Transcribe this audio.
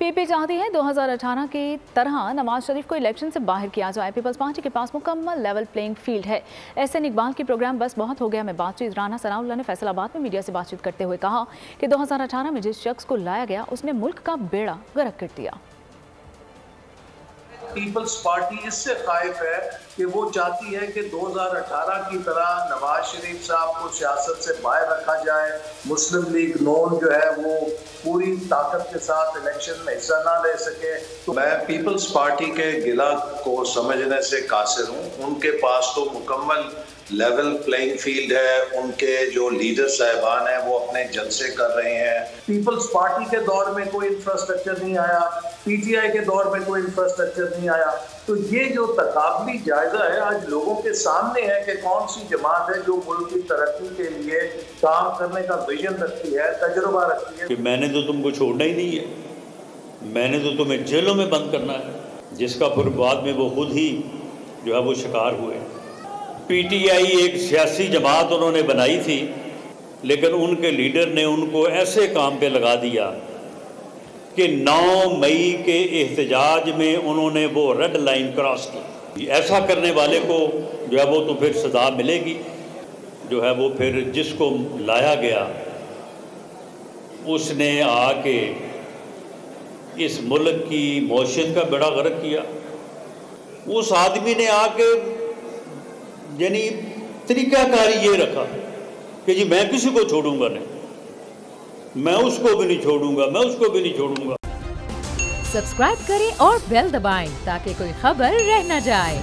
PP चाहती है 2018 की तरह नवाज शरीफ को इलेक्शन से बाहर किया जाए। पीपल्स पार्टी के पास मुकम्मल लेवल प्लेइंग फील्ड है। एहसन इकबाल की प्रोग्राम बस बहुत हो गया में बातचीत। राना सनाउल्लाह ने फैसलाबाद में मीडिया से बातचीत करते हुए कहा कि 2018 में जिस शख्स को लाया गया उसने मुल्क का बेड़ा गर्क कर दिया। पीपल्स पार्टी इससे खाइफ है कि वो चाहती है कि 2018 की तरह नवाज शरीफ साहब को सियासत से बाहर रखा जाए। मुस्लिम लीग नून जो है वो पूरी ताकत के साथ इलेक्शन में हिस्सा ना ले सके। तो मैं पीपल्स पार्टी के गिला को समझने से कासिर हूँ। उनके पास तो मुकम्मल लेवल प्लेइंग फील्ड है। उनके जो लीडर साहिबान हैं वो अपने जलसे कर रहे हैं। पीपल्स पार्टी के दौर में कोई इंफ्रास्ट्रक्चर नहीं आया, पीटीआई के दौर में कोई इंफ्रास्ट्रक्चर नहीं आया। तो ये जो तकाबली जायजा है आज लोगों के सामने है कि कौन सी जमात है जो मुल्क की तरक्की के लिए काम करने का विजन रखती है, तजुर्बा रखती है। कि मैंने तो तुमको छोड़ना ही नहीं है, मैंने तो तुम्हें जेलों में बंद करना है, जिसका फिर बाद में वो खुद ही जो है वो शिकार हुए। पीटीआई एक सियासी जमात उन्होंने बनाई थी, लेकिन उनके लीडर ने उनको ऐसे काम पे लगा दिया कि 9 मई के एहतजाज में उन्होंने वो रेड लाइन क्रॉस की। ऐसा करने वाले को जो है वो तो फिर सज़ा मिलेगी। जो है वो फिर जिसको लाया गया उसने आके इस मुल्क की मौशियत का बेड़ा गर्क किया। उस आदमी ने आके यानी तरीक़ाकार ये रखा कि जी मैं किसी को छोड़ूंगा नहीं, मैं उसको भी नहीं छोड़ूंगा, मैं उसको भी नहीं छोड़ूंगा। सब्सक्राइब करें और बेल दबाएं ताकि कोई खबर रह न जाए।